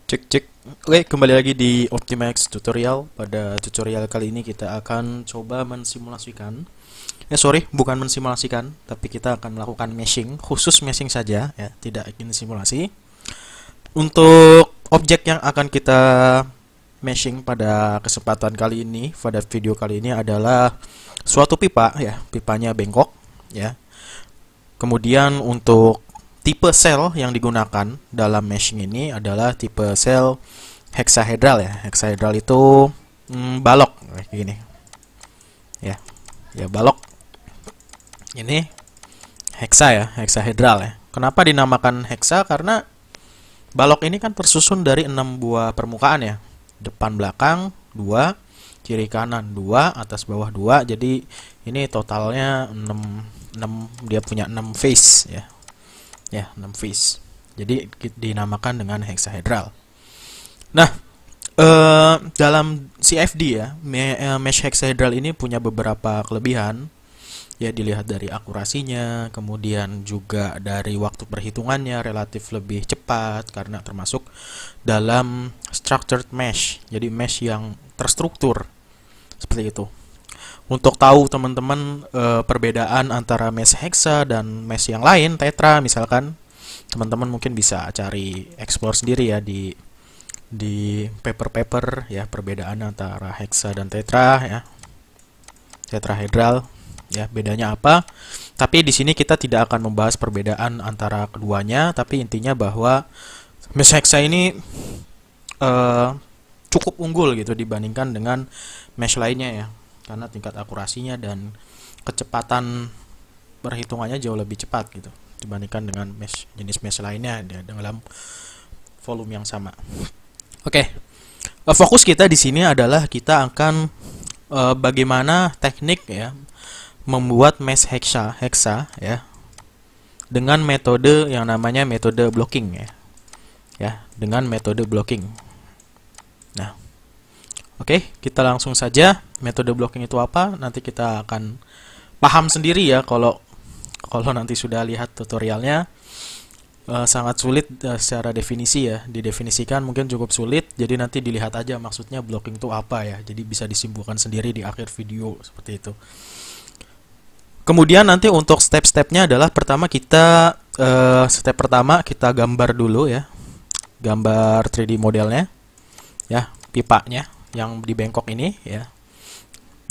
Cek cek. Oke, kembali lagi di Optimax tutorial. Pada tutorial kali ini kita akan coba mensimulasikan. Bukan mensimulasikan, tapi kita akan melakukan meshing, khusus meshing saja ya, tidak ingin simulasi. Untuk objek yang akan kita meshing pada kesempatan kali ini, pada video kali ini adalah suatu pipa ya, pipanya bengkok ya. Kemudian untuk tipe sel yang digunakan dalam meshing ini adalah tipe sel hexahedral ya. Hexahedral itu balok kayak gini. Ya. Ya balok. Ini hexa ya, hexahedral ya. Kenapa dinamakan hexa? Karena balok ini kan tersusun dari 6 buah permukaan ya. Depan belakang 2, kiri kanan 2, atas bawah 2. Jadi ini totalnya 6 dia punya 6 face ya. Ya, 6 face. Jadi dinamakan dengan hexahedral. Nah, dalam CFD ya, mesh hexahedral ini punya beberapa kelebihan. Ya, dilihat dari akurasinya, kemudian juga dari waktu perhitungannya relatif lebih cepat karena termasuk dalam structured mesh. Jadi mesh yang terstruktur seperti itu. Untuk tahu teman-teman perbedaan antara mesh hexa dan mesh yang lain, tetra misalkan, teman-teman mungkin bisa cari explore sendiri ya di paper-paper ya, perbedaan antara hexa dan tetra ya, tetrahedral ya, bedanya apa. Tapi di sini kita tidak akan membahas perbedaan antara keduanya, tapi intinya bahwa mesh hexa ini cukup unggul gitu dibandingkan dengan mesh lainnya ya, karena tingkat akurasinya dan kecepatan perhitungannya jauh lebih cepat gitu dibandingkan dengan jenis mesh lainnya dalam volume yang sama. Oke. Fokus kita di sini adalah kita akan bagaimana teknik ya membuat mesh hexa ya dengan metode yang namanya metode blocking ya. Ya, dengan metode blocking. Nah, oke, kita langsung saja. Metode blocking itu apa? Nanti kita akan paham sendiri ya kalau nanti sudah lihat tutorialnya. Sangat sulit secara definisi ya, didefinisikan mungkin cukup sulit. Jadi nanti dilihat aja maksudnya blocking itu apa ya. Jadi bisa disimpulkan sendiri di akhir video seperti itu. Kemudian nanti untuk step-stepnya adalah step pertama kita gambar dulu ya, gambar 3D modelnya ya, pipanya yang di bengkok ini ya,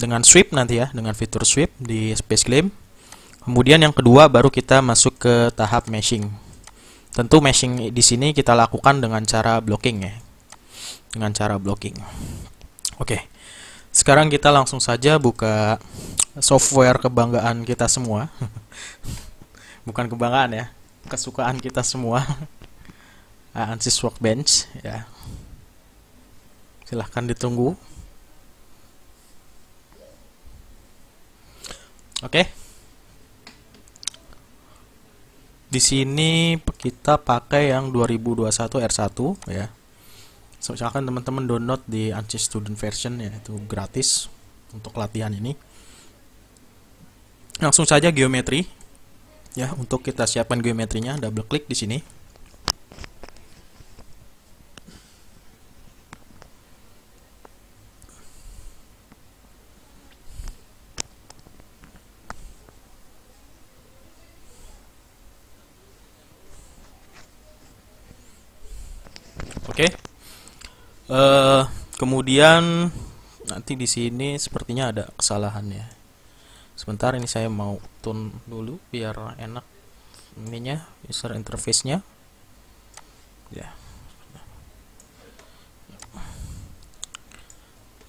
dengan sweep nanti ya, dengan fitur sweep di space claim. Kemudian yang kedua baru kita masuk ke tahap meshing. Tentu meshing di sini kita lakukan dengan cara blocking ya, dengan cara blocking. Oke, sekarang kita langsung saja buka software kebanggaan kita semua. Bukan kebanggaan ya, kesukaan kita semua. Ansys Workbench ya. Silahkan ditunggu. Oke. Di sini kita pakai yang 2021 R1 ya. Silakan teman-teman download di Ansys Student Version ya, itu gratis untuk latihan ini. Langsung saja geometri ya, untuk kita siapkan geometrinya, double klik di sini. Oke. Kemudian nanti di sini sepertinya ada kesalahannya. Sebentar, ini saya mau tune dulu biar enak ininya, user interface-nya. Ya.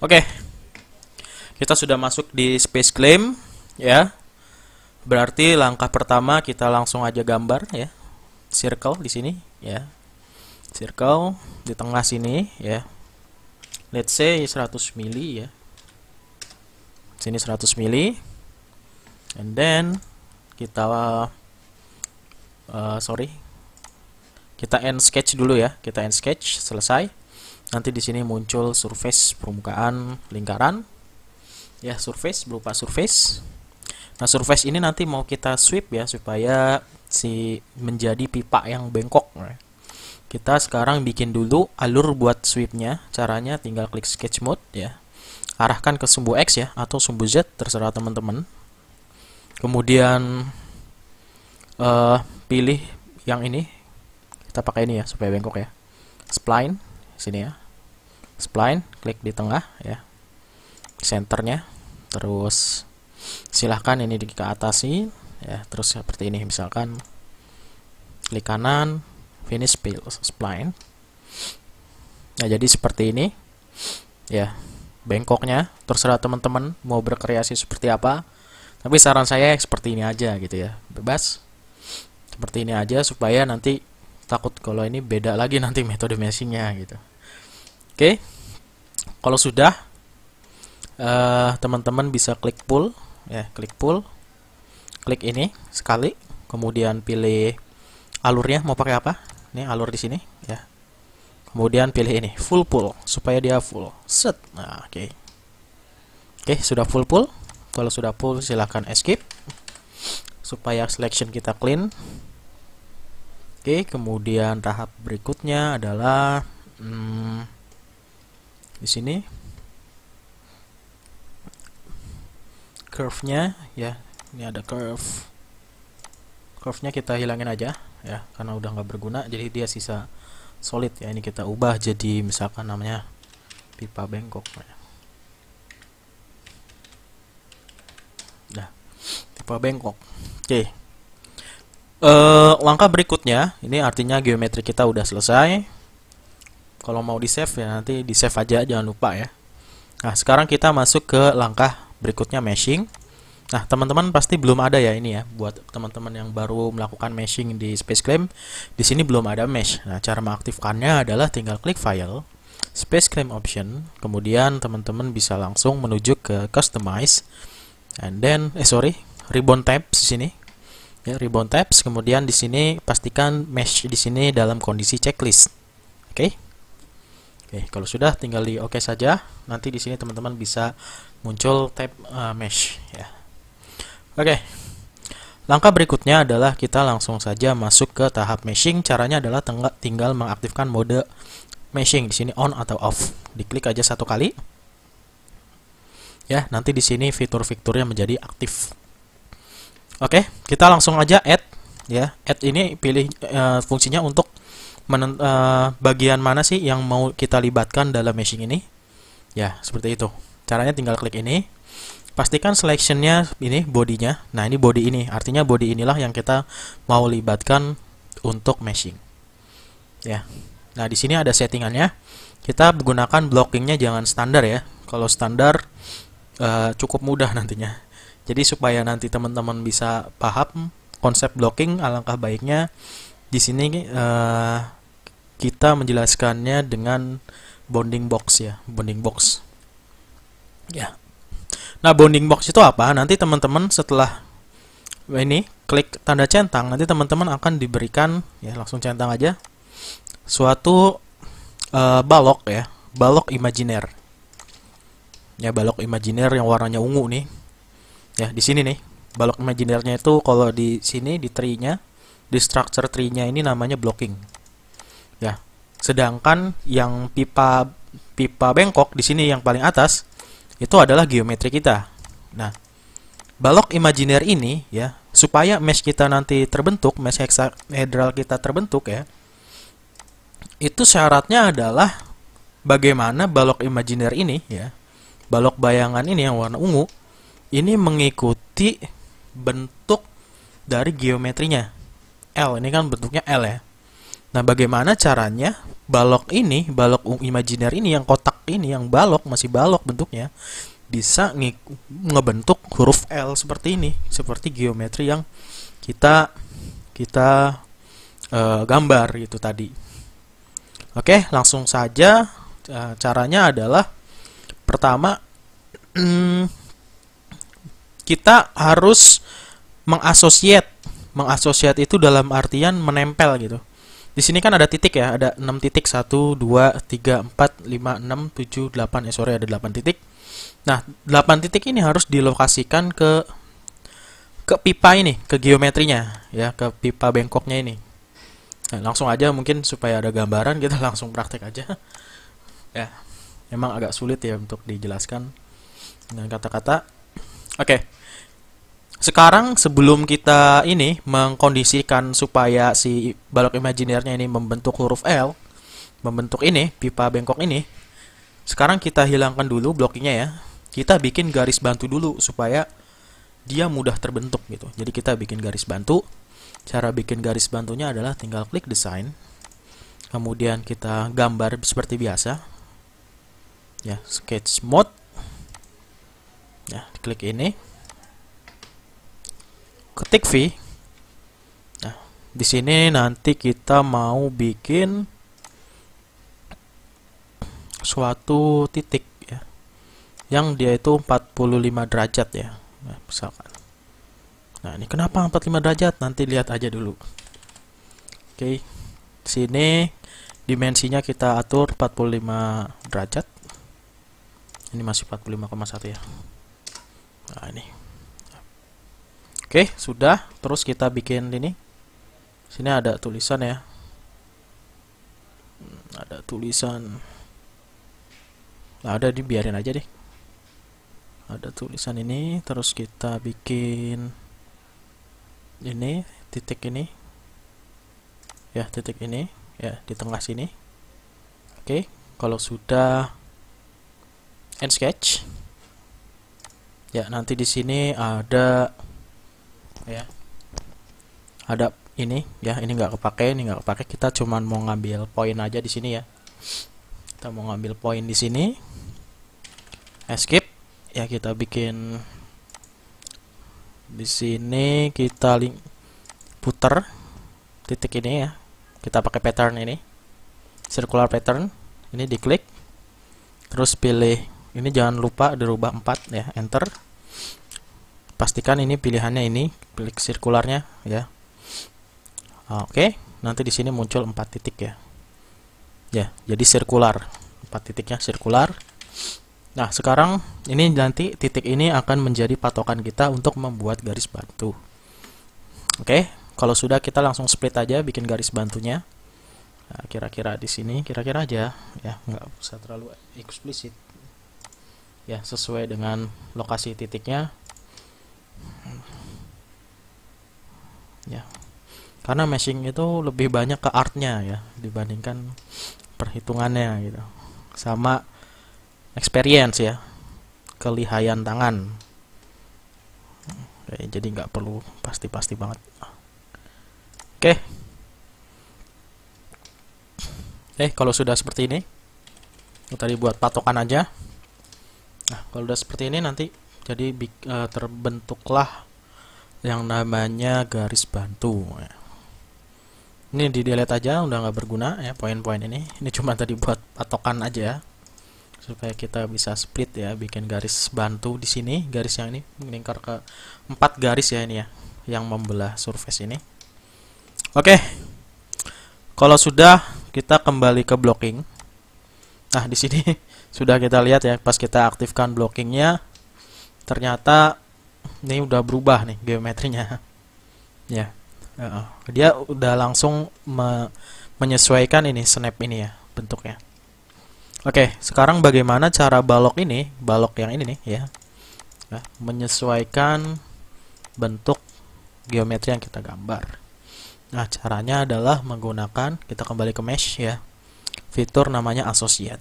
Oke. Kita sudah masuk di space claim ya. Berarti langkah pertama kita langsung aja gambar ya. Circle di sini ya. Circle di tengah sini ya. Let's say 100 mili ya. Sini 100 mili. And then kita kita end sketch dulu ya. Kita end sketch, selesai. Nanti di sini muncul surface permukaan lingkaran. Ya, surface berupa surface. Nah, surface ini nanti mau kita sweep ya supaya menjadi pipa yang bengkok. Kita sekarang bikin dulu alur buat sweepnya. Caranya tinggal klik sketch mode ya. Arahkan ke sumbu X ya, atau sumbu Z, terserah teman-teman. Kemudian pilih yang ini. Kita pakai ini ya, supaya bengkok ya. Spline, sini ya. Spline, klik di tengah ya. Centernya. Terus silahkan ini dikeatasi ya. Terus seperti ini, misalkan klik kanan, finish spline. Nah, jadi seperti ini ya bengkoknya. Terserah teman-teman mau berkreasi seperti apa, tapi saran saya seperti ini aja gitu ya, bebas seperti ini aja, supaya nanti takut kalau ini beda lagi nanti metode meshingnya gitu. Oke, kalau sudah teman-teman bisa klik pull ya, klik ini sekali, kemudian pilih alurnya mau pakai apa. Ini alur di sini ya. Kemudian pilih ini full pull supaya dia full. Set. Nah, oke. Oke, sudah full pull. Kalau sudah full silahkan escape supaya selection kita clean. Oke, kemudian tahap berikutnya adalah di sini curve-nya ya. Ini ada curve-nya kita hilangin aja ya, karena udah nggak berguna, jadi dia sisa solid ya. Ini kita ubah jadi misalkan namanya pipa bengkok ya. Nah, pipa bengkok. Oke. Langkah berikutnya ini artinya geometri kita udah selesai. Kalau mau di save ya nanti di save aja, jangan lupa ya. Nah, sekarang kita masuk ke langkah berikutnya, meshing. Nah, teman-teman pasti belum ada ya ini ya, buat teman-teman yang baru melakukan meshing di SpaceClaim, di sini belum ada mesh. Nah, cara mengaktifkannya adalah tinggal klik file, SpaceClaim option, kemudian teman-teman bisa langsung menuju ke customize, and then ribbon tabs di sini. Ya, ribbon tabs, kemudian di sini pastikan mesh di sini dalam kondisi checklist. Oke. Oke, kalau sudah tinggal di oke saja. Nanti di sini teman-teman bisa muncul tab mesh ya. Oke, langkah berikutnya adalah kita langsung saja masuk ke tahap meshing. Caranya adalah tinggal mengaktifkan mode meshing di sini on atau off. Diklik aja satu kali. Ya, nanti di sini fitur-fiturnya menjadi aktif. Oke, kita langsung aja add ya. Add ini pilih fungsinya untuk bagian mana sih yang mau kita libatkan dalam meshing ini. Ya, seperti itu. Caranya tinggal klik ini. Pastikan selectionnya ini bodinya. Nah, ini body ini. Artinya body inilah yang kita mau libatkan untuk meshing. Ya. Nah, di sini ada settingannya. Kita menggunakan blockingnya jangan standar ya. Kalau standar cukup mudah nantinya. Jadi supaya nanti teman-teman bisa paham konsep blocking, alangkah baiknya di sini kita menjelaskannya dengan bounding box ya, bounding box. Ya. Nah, bounding box itu apa? Nanti teman-teman setelah ini klik tanda centang, nanti teman-teman akan diberikan ya, langsung centang aja suatu balok ya, balok imajiner. Ya, balok imajiner yang warnanya ungu nih. Ya, di sini nih. Balok imajinernya itu kalau di sini di tree-nya, di structure tree-nya ini namanya blocking. Ya. Sedangkan yang pipa bengkok di sini yang paling atas itu adalah geometri kita. Nah, balok imajiner ini ya, supaya mesh kita nanti terbentuk, mesh hexahedral kita terbentuk ya, itu syaratnya adalah bagaimana balok imajiner ini ya, balok bayangan ini yang warna ungu, ini mengikuti bentuk dari geometrinya. L, ini kan bentuknya L ya. Nah, bagaimana caranya balok ini, balok imajiner ini yang kotak ini, yang balok, masih balok bentuknya, bisa ngebentuk huruf L seperti ini, seperti geometri yang kita gambar gitu tadi. Oke, langsung saja. Caranya adalah pertama kita harus mengasosiat itu dalam artian menempel gitu. Di sini kan ada titik ya, ada 6 titik, 1, 2, 3, 4, 5, 6, 7, 8, ada 8 titik. Nah, 8 titik ini harus dilokasikan ke pipa ini, ke geometrinya, ya, ke pipa bengkoknya ini. Nah, langsung aja mungkin supaya ada gambaran kita langsung praktek aja. Ya, memang agak sulit ya untuk dijelaskan dengan kata-kata. Oke. Sekarang sebelum kita ini mengkondisikan supaya si balok imajinernya ini membentuk huruf L, membentuk ini pipa bengkok ini, sekarang kita hilangkan dulu blockingnya ya. Kita bikin garis bantu dulu supaya dia mudah terbentuk gitu. Jadi kita bikin garis bantu. Cara bikin garis bantunya adalah tinggal klik design, kemudian kita gambar seperti biasa. Ya, sketch mode. Ya, klik ini. Ketik V. Nah, di sini nanti kita mau bikin suatu titik ya, yang dia itu 45 derajat ya. Nah, misalkan. Nah, ini kenapa 45 derajat? Nanti lihat aja dulu. Oke. Sini dimensinya kita atur 45 derajat. Ini masih 45,1 ya. Nah, ini. Oke, sudah. Terus kita bikin ini. Sini ada tulisan ya. Ada tulisan. Nah, ada dibiarin aja deh. Ada tulisan ini. Terus kita bikin ini, titik ini. Ya, titik ini. Ya, di tengah sini. Oke, kalau sudah end sketch. Ya, nanti di sini ada ya, ada ini ya, ini nggak kepake, ini nggak kepake. Kita cuman mau ngambil poin aja di sini ya. Kita mau ngambil poin di sini. Escape ya, kita bikin di sini, kita link putar titik ini ya. Kita pakai pattern ini, circular pattern. Ini diklik, terus pilih ini, jangan lupa dirubah 4 ya, enter. Pastikan ini pilihannya ini, pilih sirkularnya ya. Oke, nanti di sini muncul 4 titik ya. Ya, jadi sirkular. 4 titiknya sirkular. Nah, sekarang ini nanti titik ini akan menjadi patokan kita untuk membuat garis bantu. Oke, kalau sudah kita langsung split aja bikin garis bantunya. Nah, kira-kira di sini, kira-kira aja ya, nggak usah terlalu eksplisit. Ya, sesuai dengan lokasi titiknya. Ya, karena meshing itu lebih banyak ke artnya ya dibandingkan perhitungannya gitu, sama experience ya, kelihayan tangan. Jadi nggak perlu pasti-pasti banget. Oke. Kalau sudah seperti ini, tadi buat patokan aja. Nah, kalau udah seperti ini nanti jadi terbentuklah yang namanya garis bantu. Ini di delete aja, udah nggak berguna ya poin-poin ini. Ini cuma tadi buat patokan aja ya, supaya kita bisa split ya, bikin garis bantu di sini. Garis yang ini melingkar ke 4 garis ya, ini ya, yang membelah surface ini. Oke, kalau sudah, kita kembali ke blocking. Nah, di sini sudah kita lihat ya, pas kita aktifkan blockingnya, ternyata ini udah berubah nih geometrinya ya. Dia udah langsung menyesuaikan ini snap ini ya, bentuknya. Oke, sekarang bagaimana cara balok yang ini nih ya, menyesuaikan bentuk geometri yang kita gambar. Nah, caranya adalah menggunakan, kita kembali ke mesh ya, fitur namanya associate.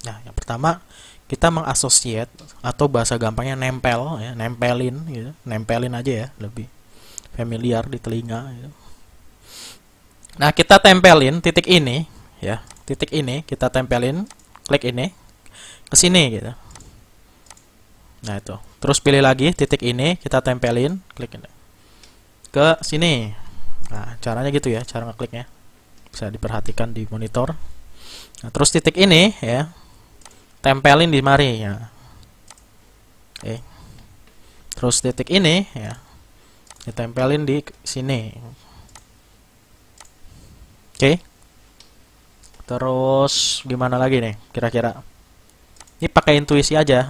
Nah, yang pertama kita mengassociate, atau bahasa gampangnya nempel ya, nempelin gitu. Nempelin aja ya, lebih familiar di telinga gitu. Nah, kita tempelin titik ini ya, titik ini kita tempelin, klik ini ke sini gitu. Nah, itu. Terus pilih lagi titik ini, kita tempelin, klik ini ke sini. Nah, caranya gitu ya, cara ngekliknya. Bisa diperhatikan di monitor. Nah, terus titik ini ya, tempelin di mari ya. Oke. Terus titik ini ya, ditempelin di sini. Oke. Terus gimana lagi nih kira-kira? Ini pakai intuisi aja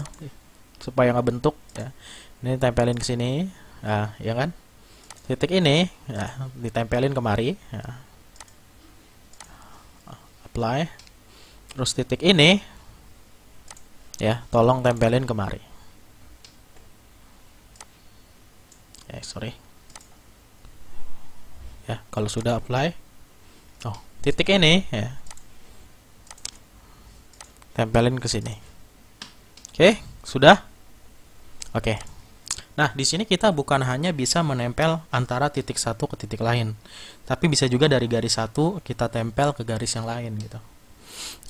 supaya nggak bentuk ya. Ini tempelin ke sini. Nah, ya kan? Titik ini ya, ditempelin kemari ya. apply. Terus titik ini ya, tolong tempelin kemari. Sorry. Ya, kalau sudah apply, titik ini ya, tempelin ke sini. Oke, sudah. Oke. Nah, di sini kita bukan hanya bisa menempel antara titik satu ke titik lain, tapi bisa juga dari garis satu kita tempel ke garis yang lain gitu.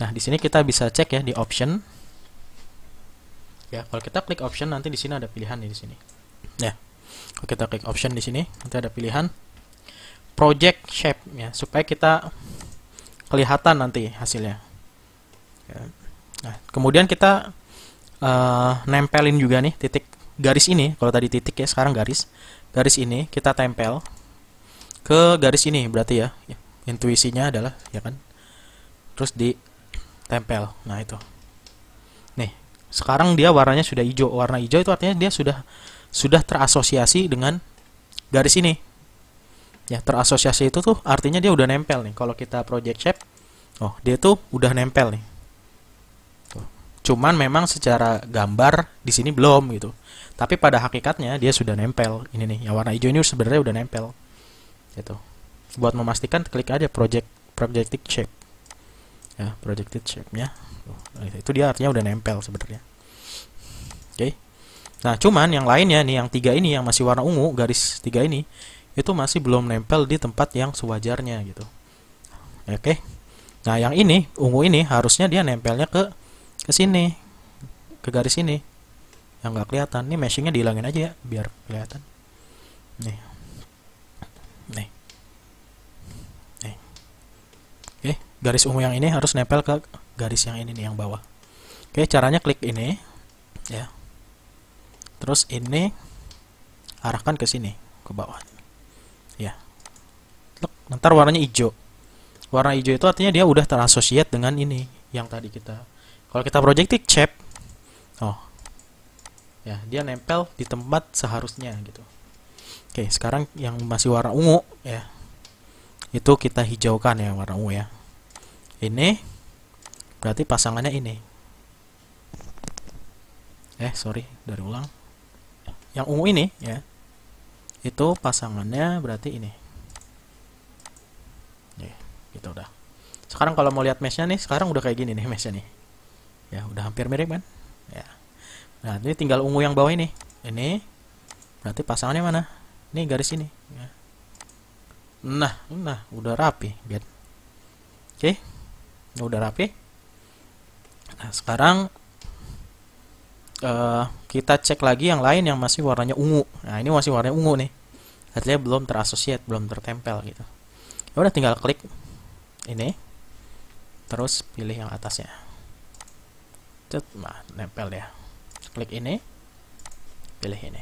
Nah, di sini kita bisa cek ya di option. Ya, kalau kita klik option nanti di sini ada pilihan di sini. Ya. Kalau kita klik option di sini nanti ada pilihan project shape ya, supaya kita kelihatan nanti hasilnya. Ya. Nah, kemudian kita nempelin juga nih titik garis ini. Kalau tadi titik ya, sekarang garis ini kita tempel ke garis ini, berarti ya, intuisinya adalah ya kan, terus ditempel. Nah itu, nih sekarang dia warnanya sudah hijau. Warna hijau itu artinya dia sudah terasosiasi dengan garis ini ya. Terasosiasi itu tuh artinya dia udah nempel nih. Kalau kita project shape, dia tuh udah nempel nih. Cuman memang secara gambar di sini belum gitu. Tapi pada hakikatnya dia sudah nempel. Ini nih, yang warna hijau ini sebenarnya udah nempel. Gitu. Buat memastikan klik aja projected shape. Ya, projected shape-nya. Itu dia artinya udah nempel sebenarnya. Oke. Nah, cuman yang lainnya nih, yang 3 ini yang masih warna ungu, garis 3 ini itu masih belum nempel di tempat yang sewajarnya gitu. Oke. Nah, yang ini, ungu ini harusnya dia nempelnya ke sini, ke garis ini yang nggak kelihatan. Nih meshingnya dihilangin aja ya biar kelihatan. Nih. Oke, garis ungu yang ini harus nempel ke garis yang ini nih, yang bawah. Oke, caranya klik ini ya, terus ini arahkan ke sini, ke bawah ya. Ntar warnanya hijau. Warna hijau itu artinya dia udah terasosiat dengan ini yang tadi kita. Kalau kita projected shape, ya dia nempel di tempat seharusnya gitu. Oke, sekarang yang masih warna ungu ya, itu kita hijaukan ya, warna ungu ya. Ini berarti pasangannya ini. Sorry, dari ulang. Yang ungu ini ya, itu pasangannya berarti ini. Gitu udah. Sekarang kalau mau lihat meshnya nih, sekarang udah kayak gini nih meshnya nih. Ya, udah hampir mirip kan? Ya. Nah, ini tinggal ungu yang bawah ini. Ini berarti pasangannya mana? Ini garis ini. Ya. Nah, udah rapi, lihat. Oke. Udah rapi. Nah, sekarang kita cek lagi yang lain yang masih warnanya ungu. Nah, ini masih warnanya ungu nih. Artinya belum terasosiat, belum tertempel gitu. Ya udah, tinggal klik ini. Terus pilih yang atasnya. Nah, nempel ya. Klik ini, pilih ini,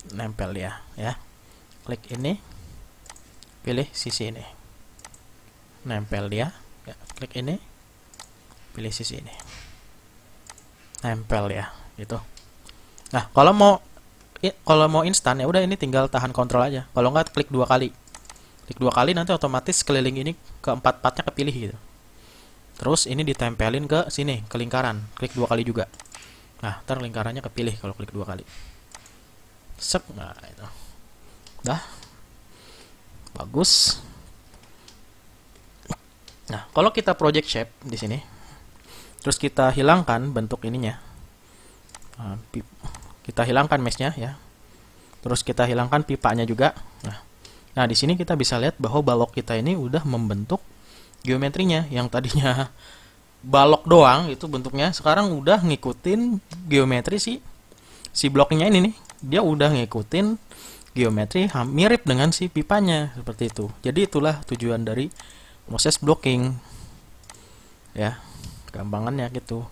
nempel ya. Klik ini, pilih sisi ini, nempel dia. Ya, klik ini, pilih sisi ini, nempel ya. Gitu. Nah, kalau mau instan ya udah, ini tinggal tahan kontrol aja. Kalau nggak, klik 2 kali. Klik 2 kali nanti otomatis keliling ini keempat-empatnya kepilih gitu. Terus ini ditempelin ke sini, ke lingkaran. Klik 2 kali juga. Nah, ntar lingkarannya kepilih kalau klik 2 kali. Sep, nah itu. Dah. Bagus. Nah, kalau kita project shape di sini, terus kita hilangkan bentuk ininya. Kita hilangkan meshnya ya. Terus kita hilangkan pipanya juga. Nah, di sini kita bisa lihat bahwa balok kita ini udah membentuk geometrinya. Yang tadinya balok doang itu bentuknya, sekarang udah ngikutin geometri si bloknya ini nih. Dia udah ngikutin geometri mirip dengan si pipanya, seperti itu. Jadi itulah tujuan dari proses blocking ya, gampangannya gitu.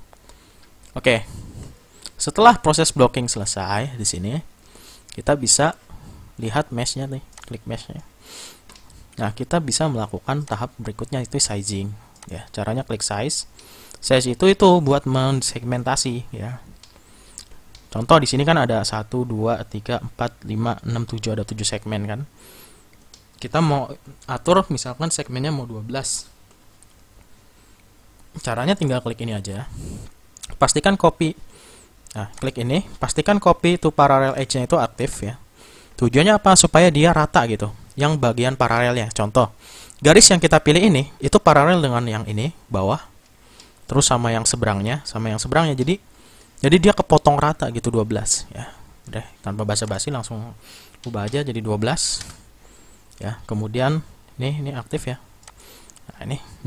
Oke, setelah proses blocking selesai di sini, kita bisa lihat meshnya nih, klik meshnya. Nah, kita bisa melakukan tahap berikutnya, itu sizing ya. Caranya klik size itu buat mensegmentasi ya. Contoh di sini kan ada 1 2 3 4 5 6 7, ada 7 segmen kan. Kita mau atur misalkan segmennya mau 12. Caranya tinggal klik ini aja. Pastikan copy. Nah, klik ini, pastikan copy to parallel edge-nya itu aktif ya. Tujuannya apa? Supaya dia rata gitu. Yang bagian paralelnya. Contoh, garis yang kita pilih ini itu paralel dengan yang ini bawah. Terus sama yang seberangnya, jadi dia kepotong rata gitu 12 ya. Udah, tanpa basa-basi langsung ubah aja jadi 12. Ya, kemudian ini aktif ya.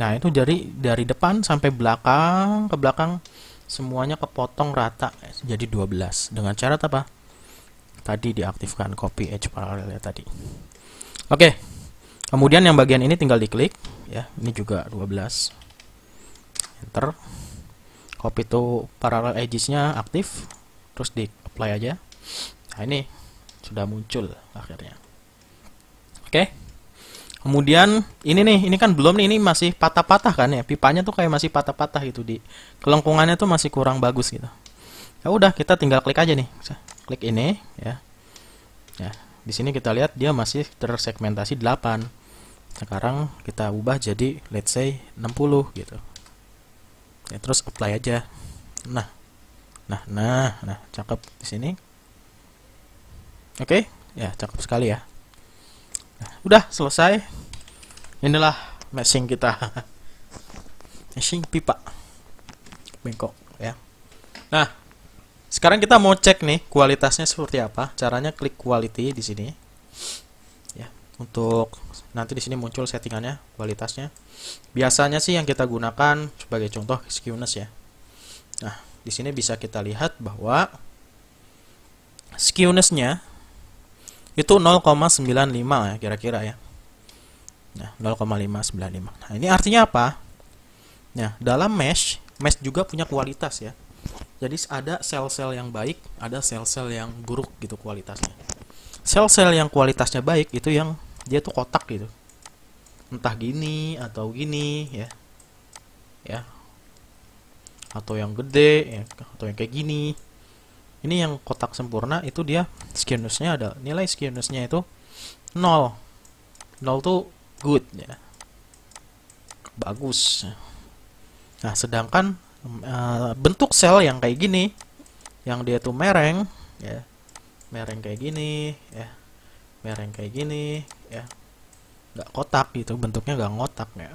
Nah, itu dari depan sampai belakang ke belakang semuanya kepotong rata jadi 12 dengan cara apa? Tadi diaktifkan copy edge parallel ya tadi. Oke. Kemudian yang bagian ini tinggal diklik ya. Ini juga 12. Enter. Copy to parallel edges-nya aktif. Terus di apply aja. Nah, ini sudah muncul akhirnya. Oke. Kemudian ini kan belum nih, ini masih patah-patah kan ya. Pipanya tuh kayak masih patah-patah gitu, di kelengkungannya tuh masih kurang bagus gitu. Ya udah, kita tinggal klik aja nih. Klik ini ya. Ya, di sini kita lihat dia masih tersegmentasi 8. Sekarang kita ubah jadi let's say 60 gitu. Ya, terus apply aja. Nah, cakep di sini. Oke, ya cakep sekali ya. Nah, udah selesai. Inilah meshing kita. Meshing pipa bengkok ya. Nah, sekarang kita mau cek nih kualitasnya seperti apa. Caranya klik quality di sini. Ya, untuk nanti di sini muncul settingannya, kualitasnya. Biasanya sih yang kita gunakan sebagai contoh skewness ya. Nah, di sini bisa kita lihat bahwa skewness-nya itu 0,95 ya kira-kira ya. Nah, 0,595. Nah, ini artinya apa? Nah, dalam mesh juga punya kualitas ya. Jadi ada sel-sel yang baik, ada sel-sel yang buruk gitu kualitasnya. Sel-sel yang kualitasnya baik itu yang dia tuh kotak gitu. Entah gini atau gini ya. Ya. Atau yang gede ya, atau yang kayak gini. Ini yang kotak sempurna itu dia skewness-nya ada. Nilai skewness-nya itu 0. 0 tuh good ya. Bagus. Nah, sedangkan bentuk sel yang kayak gini, yang dia tuh mereng ya. Mereng kayak gini ya. Mereng kayak gini ya. Nggak kotak gitu, bentuknya nggak ngotak ya.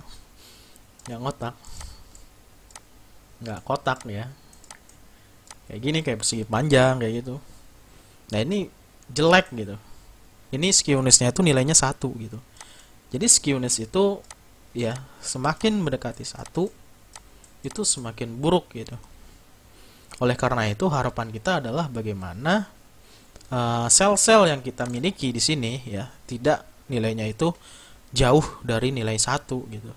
Nggak ngotak. Nggak kotak ya. Kayak gini, kayak persegi panjang kayak gitu. Nah, ini jelek gitu. Ini skewness-nya itu nilainya 1 gitu. Jadi skewness itu ya semakin mendekati 1 itu semakin buruk gitu. Oleh karena itu harapan kita adalah bagaimana sel-sel yang kita miliki di sini ya tidak nilainya itu jauh dari nilai 1 gitu.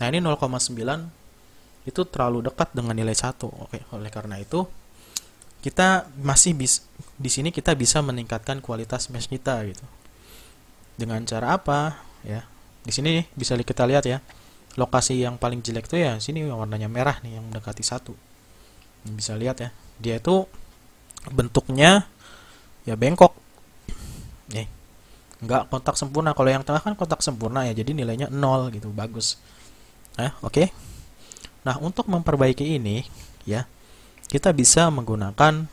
Nah, ini 0,9 itu terlalu dekat dengan nilai 1. Oke, oleh karena itu kita masih di sini kita bisa meningkatkan kualitas mesh kita gitu. Dengan cara apa? Ya. Di sini bisa kita lihat ya. Lokasi yang paling jelek tuh ya sini warnanya merah nih yang mendekati 1. Bisa lihat ya. Dia itu bentuknya ya bengkok. Nih. Enggak kotak sempurna. Kalau yang tengah kan kotak sempurna ya. Jadi nilainya 0 gitu. Bagus. Oke. Nah, untuk memperbaiki ini ya, kita bisa menggunakan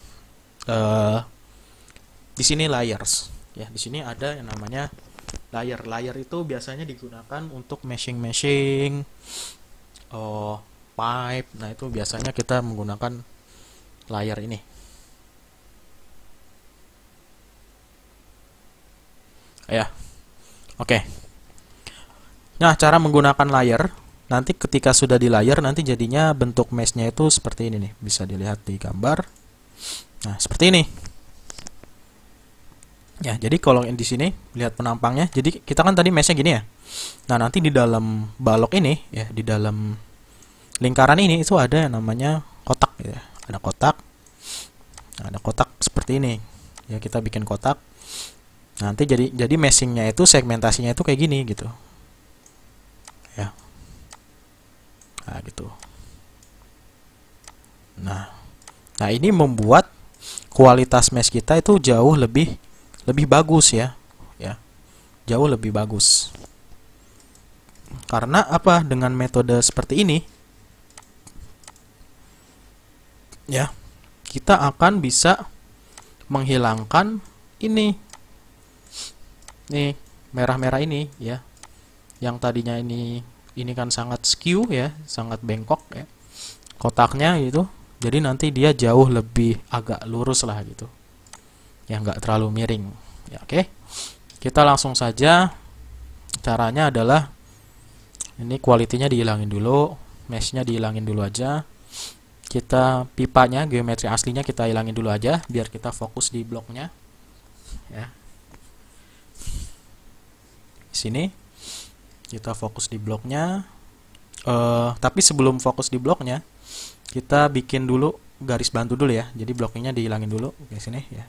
di sini layers ya. Di sini ada yang namanya layer itu biasanya digunakan untuk meshing pipe. Nah, itu biasanya kita menggunakan layer ini ya. Oke. Nah, cara menggunakan layer, nanti ketika sudah di layer nanti jadinya bentuk meshnya itu seperti ini nih, bisa dilihat di gambar. Nah, seperti ini ya. Jadi kalau di sini lihat penampangnya, jadi kita kan tadi meshnya gini ya. Nah, nanti di dalam balok ini ya, di dalam lingkaran ini itu ada yang namanya kotak ya. Ada kotak seperti ini ya. Kita bikin kotak, nanti jadi meshingnya itu segmentasinya itu kayak gini gitu ya. Nah, gitu. Nah, ini membuat kualitas mesh kita itu jauh lebih bagus ya. Jauh lebih bagus. Karena apa? Dengan metode seperti ini ya, kita akan bisa menghilangkan ini nih, merah-merah ini ya, yang tadinya ini kan sangat skew ya, sangat bengkok ya kotaknya gitu. Jadi nanti dia jauh lebih agak lurus lah gitu, ya nggak terlalu miring ya. Oke, kita langsung saja. Caranya adalah ini quality-nya dihilangin dulu, mesh-nya dihilangin dulu aja, kita pipanya, geometri aslinya kita hilangin dulu aja biar kita fokus di bloknya ya. Di sini kita fokus di bloknya. Tapi sebelum fokus di bloknya, kita bikin dulu garis bantu dulu ya. Jadi blockingnya dihilangin dulu di sini ya.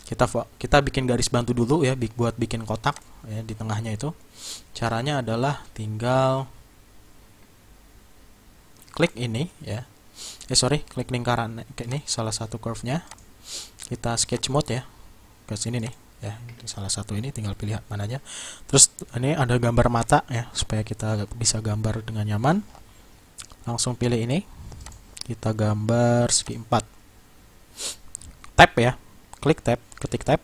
Kita bikin garis bantu dulu ya, buat bikin kotak ya di tengahnya itu. Caranya adalah tinggal klik ini ya. Klik lingkaran ini, salah satu curve-nya. Kita sketch mode ya. Ke sini nih ya. Salah satu ini tinggal pilih mana aja. Terus ini ada gambar mata ya, supaya kita bisa gambar dengan nyaman. Langsung pilih ini. Kita gambar segi 4. Tab ya. Klik tab, ketik tab.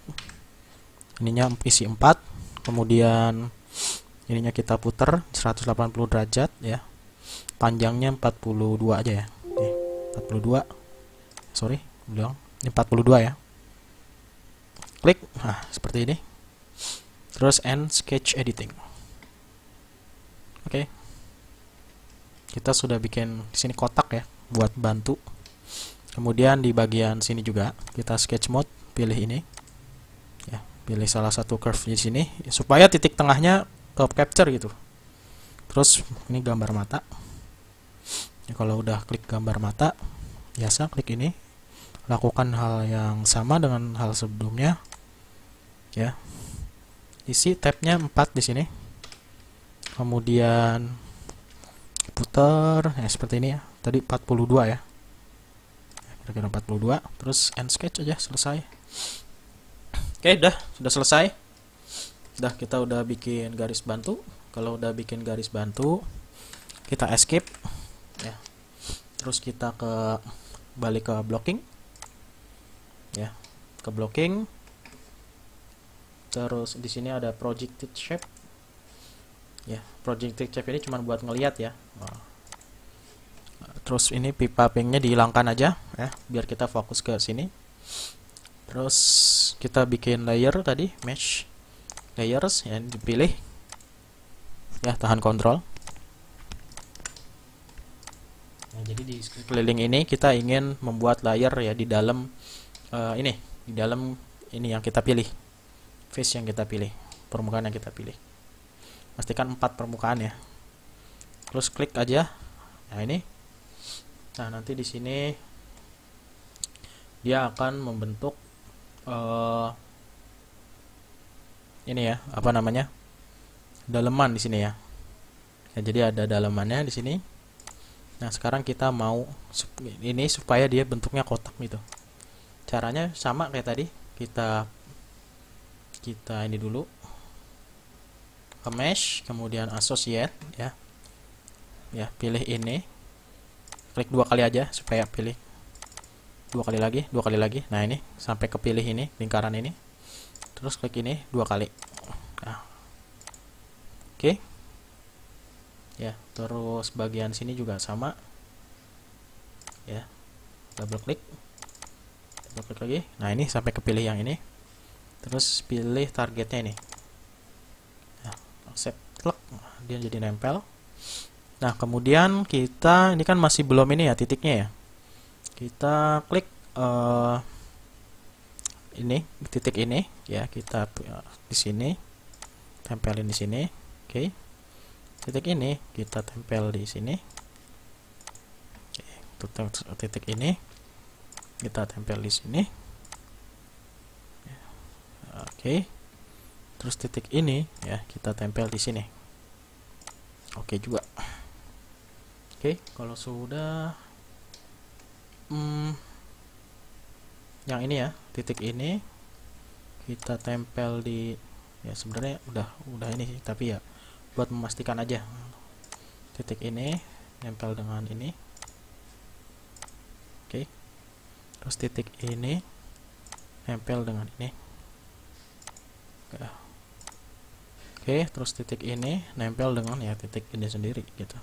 Ininya isi 4. Kemudian ininya kita putar 180 derajat ya. Panjangnya 42 aja ya. Nih, 42. Sorry, bilang ini 42 ya. Klik, nah seperti ini. Terus end sketch editing. Oke. Kita sudah bikin di sini kotak ya buat bantu. Kemudian di bagian sini juga kita sketch mode, pilih ini. Ya, pilih salah satu curve di sini supaya titik tengahnya ke capture gitu. Terus ini gambar mata. Ya, kalau udah klik gambar mata, biasa klik ini. Lakukan hal yang sama dengan hal sebelumnya. Ya. Isi tabnya 4 di sini. Kemudian putar ya seperti ini ya. Tadi 42 ya. Kira-kira 42. Terus end sketch aja, selesai. Oke, sudah selesai. Kita udah bikin garis bantu. Kalau udah bikin garis bantu, kita escape ya. Terus kita balik ke blocking. Ya, ke blocking. Terus di sini ada projected shape. Ya, projected shape ini cuma buat ngelihat ya. Terus ini pipa pinknya dihilangkan aja ya, biar kita fokus ke sini. Terus kita bikin layer tadi, mesh layers ya, dipilih. Ya, tahan kontrol. Nah, jadi di sekeliling ini kita ingin membuat layer ya di dalam di dalam ini yang kita pilih. Face yang kita pilih, permukaan yang kita pilih. Pastikan 4 permukaan ya. Terus klik aja. Nah, ini. Nah, nanti di sini dia akan membentuk ini ya, apa namanya? Daleman di sini ya. Ya, jadi ada dalemannya di sini. Nah, sekarang kita mau ini supaya dia bentuknya kotak gitu. Caranya sama kayak tadi. Kita ini dulu ke mesh, kemudian associate ya. Ya, pilih ini. Klik 2 kali aja supaya pilih. 2 kali lagi, 2 kali lagi. Nah, ini sampai kepilih ini, lingkaran ini. Terus klik ini 2 kali. Nah. Oke. Ya, terus bagian sini juga sama. Ya. Double klik. Double klik lagi. Nah, ini sampai kepilih yang ini. Terus pilih targetnya ini. Nah, accept, klik. Dia jadi nempel. Nah, kemudian ini kan masih belum ini ya titiknya ya. Kita klik ini titik ini ya, kita di sini tempelin di sini. Oke. Titik ini kita tempel di sini. Oke, titik ini kita tempel di sini. Oke. Terus titik ini ya kita tempel di sini. Oke juga. Oke, kalau sudah yang ini ya, titik ini kita tempel di ya, sebenarnya udah ini sih, tapi ya buat memastikan aja. Titik ini nempel dengan ini. Oke. terus titik ini nempel dengan ini. Oke, terus titik ini nempel dengan ya titik ini sendiri gitu.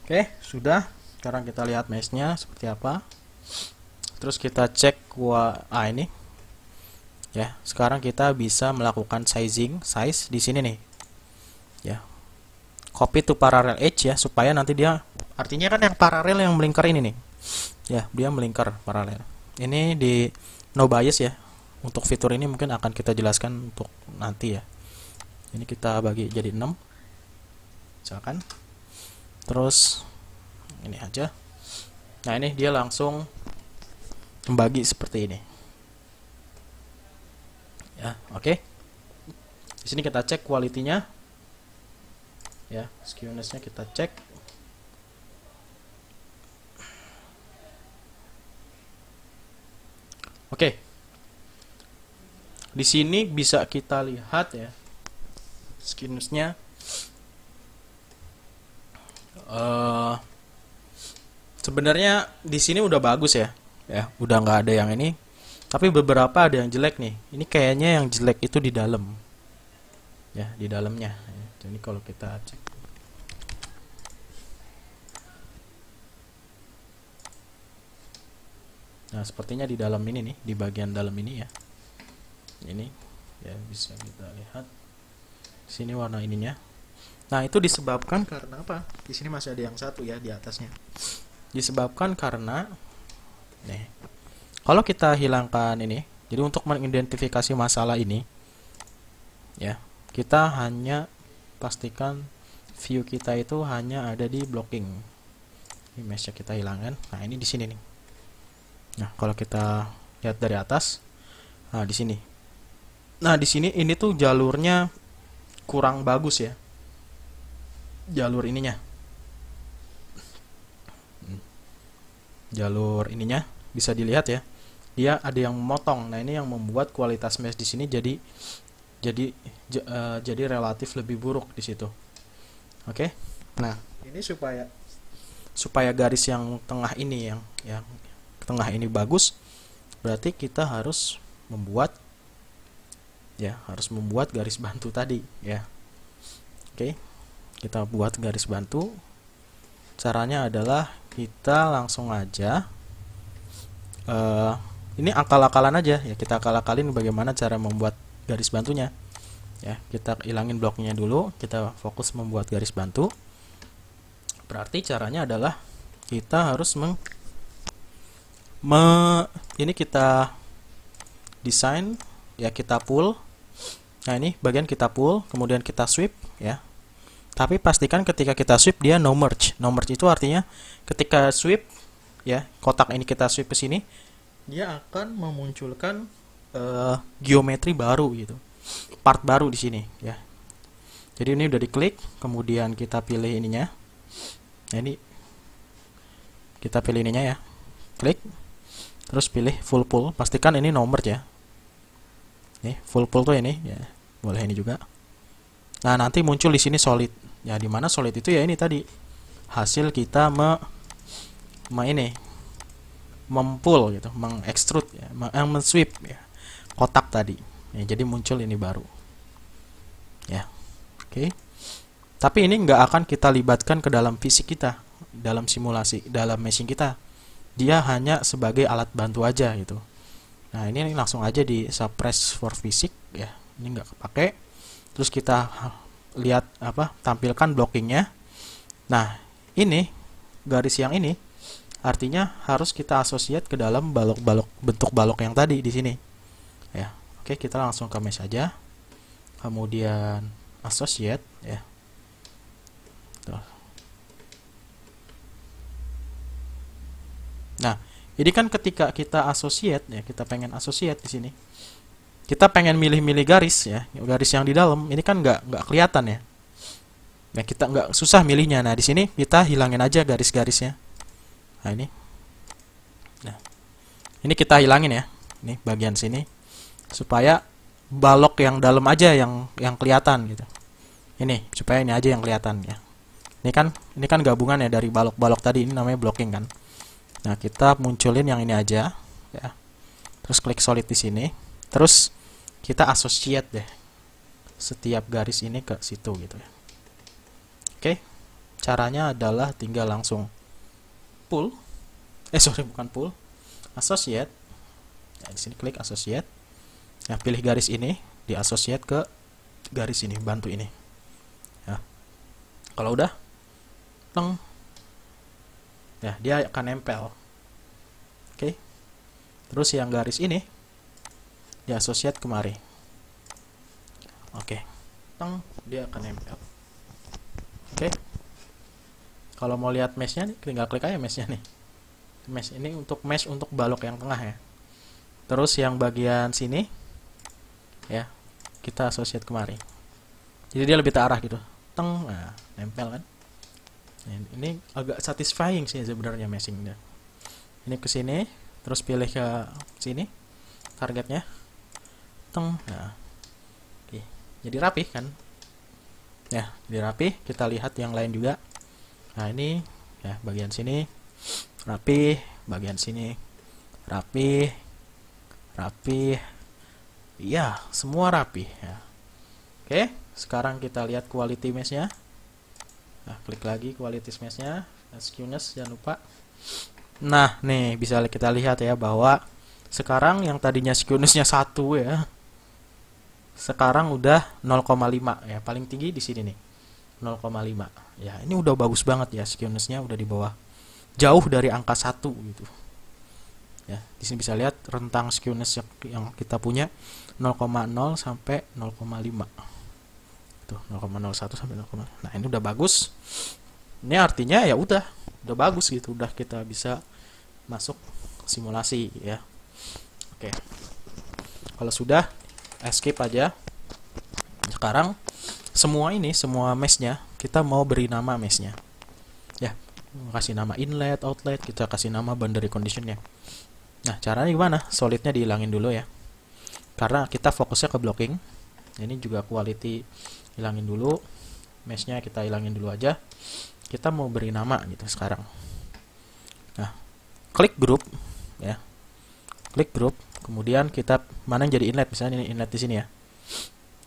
Oke, sudah. Sekarang kita lihat meshnya seperti apa. Terus kita cek ini. Ya, sekarang kita bisa melakukan size di sini nih. Ya. Copy to parallel edge ya, supaya nanti dia artinya kan yang paralel yang melingkar ini nih. Ya, dia melingkar paralel. Ini di no bias ya. Untuk fitur ini mungkin akan kita jelaskan untuk nanti ya. Ini kita bagi jadi 6. Misalkan. Terus ini aja. Nah, ini dia langsung membagi seperti ini. Ya, oke. Di sini kita cek kualitinya. Ya, skewness-nya kita cek. Oke. Di sini bisa kita lihat ya skewness-nya. Sebenarnya di sini udah bagus ya. Ya, udah nggak ada yang ini. Tapi beberapa ada yang jelek nih. Ini kayaknya yang jelek itu di dalam. Ya, di dalamnya. Jadi kalau kita cek. Nah, sepertinya di dalam ini nih, di bagian dalam ini ya. Ini ya bisa kita lihat. Di sini warna ininya. Nah, itu disebabkan karena apa? Di sini masih ada yang satu ya di atasnya. Disebabkan karena nih. Kalau kita hilangkan ini, jadi untuk mengidentifikasi masalah ini ya, kita hanya pastikan view kita itu hanya ada di blocking. Ini mesh-nya kita hilangkan. Nah, ini di sini nih. Nah, kalau kita lihat dari atas, nah di sini. Nah, di sini ini tuh jalurnya kurang bagus ya. Jalur ininya. Jalur ininya bisa dilihat ya. Dia ada yang memotong. Nah, ini yang membuat kualitas mesh di sini jadi relatif lebih buruk di situ. Oke. Nah, ini supaya garis yang tengah ini yang tengah ini bagus, berarti kita harus membuat garis bantu tadi ya. Oke. Kita buat garis bantu. Caranya adalah kita langsung aja ini akal-akalan aja ya, kita akal-akalin bagaimana cara membuat garis bantunya ya. Kita hilangin bloknya dulu, kita fokus membuat garis bantu. Berarti caranya adalah kita harus ini kita desain ya, kita pull. Nah, ini bagian kita pull, kemudian kita sweep ya. Tapi pastikan ketika kita sweep dia no merge. No merge itu artinya ketika sweep ya, kotak ini kita sweep ke sini, dia akan memunculkan geometri baru gitu. Part baru di sini ya. Jadi ini udah diklik, kemudian kita pilih ininya. Nah, ini kita pilih ininya ya. Klik. Terus pilih full pull, pastikan ini no merge ya. Nih, full pull tuh ini ya. Boleh ini juga. Nah, nanti muncul di sini solid. Ya, di mana solid itu ya ini tadi. Hasil kita mempull gitu, mengextrude ya, men-sweep ya, kotak tadi. Ya, jadi muncul ini baru. Ya. Oke. Tapi ini nggak akan kita libatkan ke dalam fisik kita, dalam simulasi, dalam meshing kita. Dia hanya sebagai alat bantu aja gitu. Nah, ini langsung aja di suppress for physics ya. Ini nggak kepake. Terus kita lihat tampilkan blockingnya. Nah, ini garis yang ini artinya harus kita associate ke dalam bentuk balok yang tadi di sini. Ya. Oke, kita langsung ke mesh aja. Kemudian associate ya. Tuh. Nah, ini kan ketika kita associate ya, kita pengen associate di sini. Kita pengen milih-milih garis ya, garis yang di dalam. Ini kan nggak kelihatan ya. Nah, kita nggak susah milihnya. Nah, di sini kita hilangin aja garis-garisnya. Nah, ini. Nah, ini kita hilangin ya. Ini bagian sini supaya balok yang dalam aja yang kelihatan gitu. Ini supaya ini aja yang kelihatan ya. Ini kan gabungan ya dari balok-balok tadi, ini namanya blocking kan. Nah, kita munculin yang ini aja ya. Terus klik solid di sini. Terus kita associate deh setiap garis ini ke situ gitu ya. Oke. Caranya adalah tinggal langsung pull. Bukan pull. Associate. Ya, di sini klik associate. Nah, pilih garis ini, di associate ke garis ini, bantu ini. Ya. Kalau udah, teng. Ya, dia akan nempel. Oke. Terus yang garis ini di associate kemari. Oke. Teng, dia akan nempel. Oke. Kalau mau lihat mesh-nya nih, tinggal klik aja mesh-nya nih. Mesh ini untuk mesh untuk balok yang tengah ya. Terus yang bagian sini ya, kita associate kemari. Jadi dia lebih terarah gitu. Teng, nah, nempel kan. Ini agak satisfying sih sebenarnya meshingnya. Ini ke sini, terus pilih ke sini targetnya. Teng, nah. Oke. Jadi rapi kan. Ya, jadi rapi. Kita lihat yang lain juga. Nah, ini ya bagian sini rapi, bagian sini rapi, rapi. Iya, semua rapi ya. Oke, sekarang kita lihat quality mesh-nya. Nah, klik lagi quality mesh-nya, skewness jangan lupa. Nah, nih bisa kita lihat ya bahwa sekarang yang tadinya skewness-nya 1 ya, sekarang udah 0,5 ya, paling tinggi di sini nih. 0,5. Ya, ini udah bagus banget ya, skewness-nya udah di bawah. Jauh dari angka 1 gitu. Ya, di sini bisa lihat rentang skewness yang kita punya 0,0 sampai 0,5. Tuh, 0,01 sampai 0, nah, ini udah bagus. Ini artinya ya udah bagus gitu, udah kita bisa masuk simulasi ya. Oke. Kalau sudah, escape aja. Sekarang semua mesh-nya kita mau beri nama mesh-nya. Ya, kasih nama inlet, outlet, kita kasih nama boundary condition-nya. Nah, caranya gimana? Solidnya dihilangin dulu ya. Karena kita fokusnya ke blocking. Ini juga quality hilangin dulu. Mesh-nya kita hilangin dulu aja. Kita mau beri nama gitu sekarang. Nah, klik group ya. Klik group, kemudian kita mana yang jadi inlet, misalnya ini inlet di sini ya.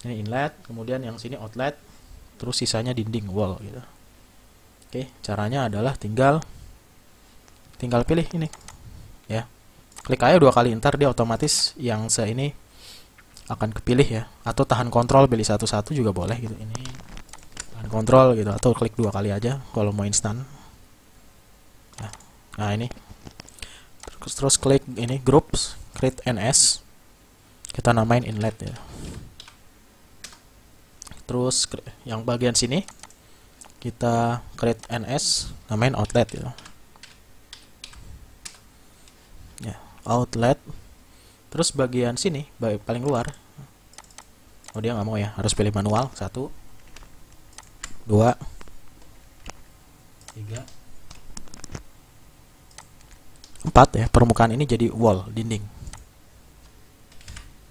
Ini inlet, kemudian yang sini outlet, terus sisanya dinding wall gitu. Oke, caranya adalah tinggal pilih ini ya. Klik aja 2 kali, ntar dia otomatis yang ini akan kepilih ya, atau tahan kontrol pilih satu-satu juga boleh gitu. Ini tahan kontrol gitu, atau klik 2 kali aja kalau mau instan ya. Nah, ini terus klik ini groups, create NS, kita namain inlet ya. Terus yang bagian sini kita create NS, namain outlet ya. Ya, outlet. Terus bagian sini paling luar, oh dia nggak mau ya, harus pilih manual. 1 2 3 4 ya, permukaan ini jadi wall, dinding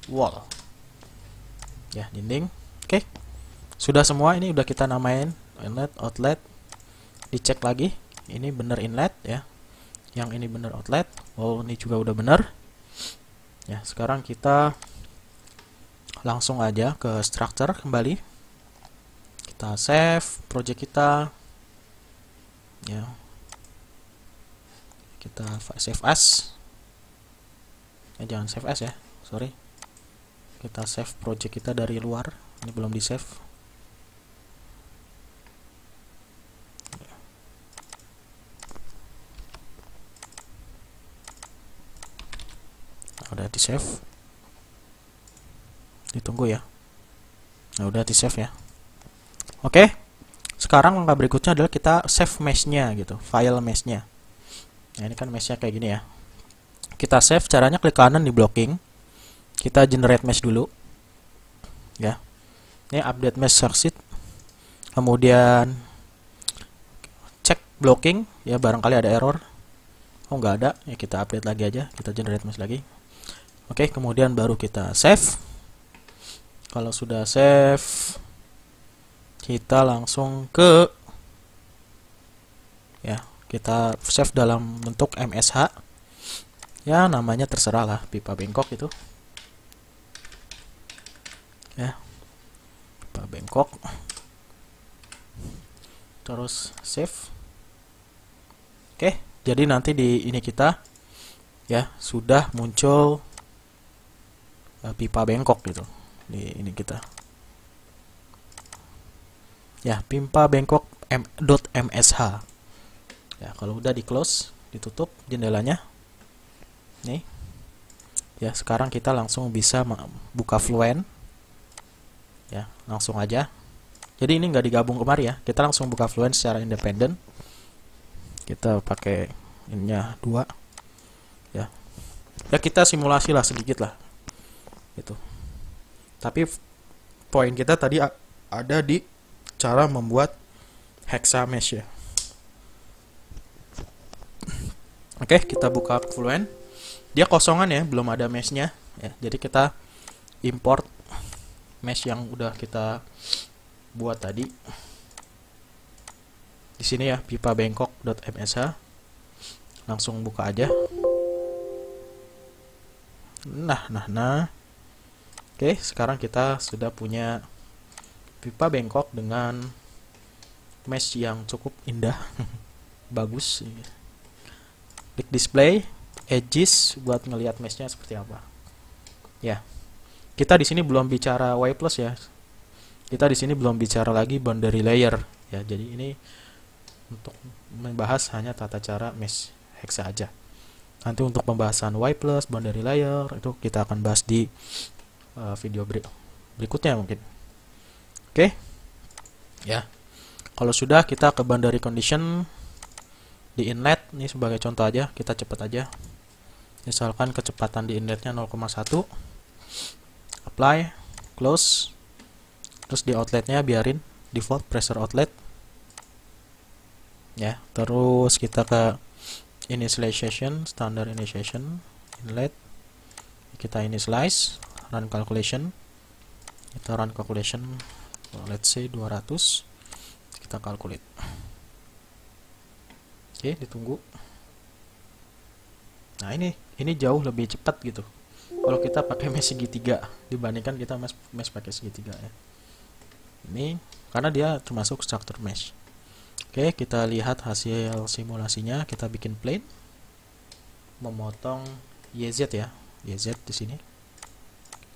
wall ya, dinding. Oke, sudah semua ini udah kita namain inlet, outlet. Dicek lagi ini bener inlet ya, yang ini bener outlet. Oh, ini juga udah bener ya. Sekarang kita langsung aja ke structure kembali, kita save project kita ya, kita save as ya, jangan save as ya, sorry, kita save project kita dari luar, ini belum di save. Udah di save, ditunggu ya. Nah, udah di save ya. Oke, sekarang langkah berikutnya adalah kita save mesh-nya gitu, file mesh-nya. Nah, ini kan mesh-nya kayak gini ya. Kita save, caranya klik kanan di blocking, kita generate mesh dulu ya. Ini update mesh worksheet, kemudian cek blocking ya, barangkali ada error. Oh, nggak ada ya, kita update lagi aja, kita generate mesh lagi. Oke, kemudian baru kita save. Kalau sudah save, kita langsung ke kita save dalam bentuk MSH. Ya, namanya terserah lah, pipa bengkok itu. Ya, pipa bengkok. Terus save. Oke, jadi nanti di ini kita ya sudah muncul pipa bengkok gitu. Di ini kita. Ya, pipa bengkok .msh. Ya, kalau udah di close, ditutup jendelanya. Nih. Ya, sekarang kita langsung bisa buka Fluent. Ya, langsung aja. Jadi ini nggak digabung kemari ya. Kita langsung buka Fluent secara independen. Kita pakai ininya 2. Ya. Ya, kita simulasi lah sedikit lah. Gitu. Tapi poin kita tadi ada di cara membuat hexa mesh ya. Oke, kita buka Fluent. Dia kosongan ya, belum ada meshnya ya. Jadi kita import mesh yang udah kita buat tadi. Di sini ya, pipa bengkok.msh. Langsung buka aja. Nah. Oke, sekarang kita sudah punya pipa bengkok dengan mesh yang cukup indah. Bagus. Klik display, edges buat ngelihat meshnya seperti apa. Ya. Kita di sini belum bicara Y+ ya. Kita di sini belum bicara lagi boundary layer ya. Jadi ini untuk membahas hanya tata cara mesh hexa aja. Nanti untuk pembahasan Y+, boundary layer itu kita akan bahas di video berikutnya mungkin. Oke. Ya. Kalau sudah, kita ke boundary condition di inlet. Ini sebagai contoh aja, kita cepat aja. Misalkan kecepatan di inletnya 0,1. Apply, close. Terus di outletnya biarin default pressure outlet. Ya, terus kita ke initialization, standard initialization, inlet. Kita initialize, run calculation. Kita run calculation, let's say 200. Kita calculate. Oke, ditunggu. Nah, ini jauh lebih cepat gitu. Kalau kita pakai mesh segitiga dibandingkan kita mesh pakai segitiga ya. Ini karena dia termasuk structure mesh. Oke, kita lihat hasil simulasinya. Kita bikin plane, memotong YZ ya, YZ di sini,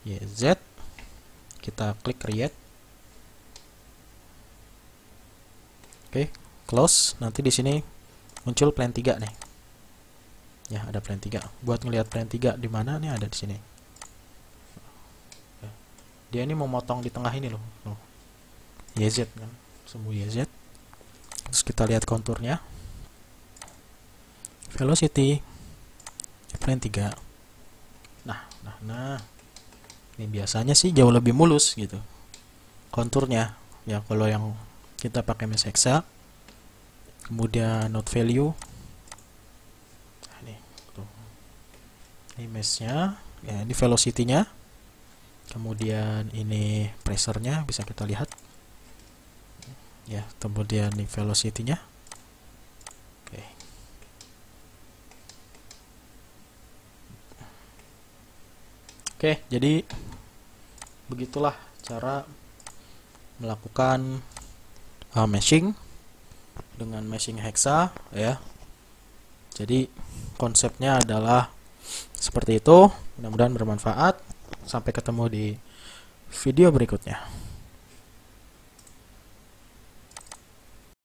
YZ. Kita klik create. Oke, close. Nanti di sini muncul plane 3 nih. Ya, ada plane 3. Buat ngelihat plane 3 di mana nih, ada di sini. Dia ini memotong di tengah ini loh. YZ kan, sumbu YZ. Terus kita lihat konturnya. Velocity plane 3. Nah. Ini biasanya sih jauh lebih mulus gitu konturnya. Ya, kalau yang kita pakai mesh hexa. Kemudian node value. Nah, ini meshnya, ya, ini velocity-nya. Kemudian ini pressure-nya bisa kita lihat. Ya, kemudian ini velocity-nya. Oke, jadi begitulah cara melakukan meshing dengan meshing hexa ya. Jadi konsepnya adalah seperti itu. Mudah-mudahan bermanfaat. Sampai ketemu di video berikutnya.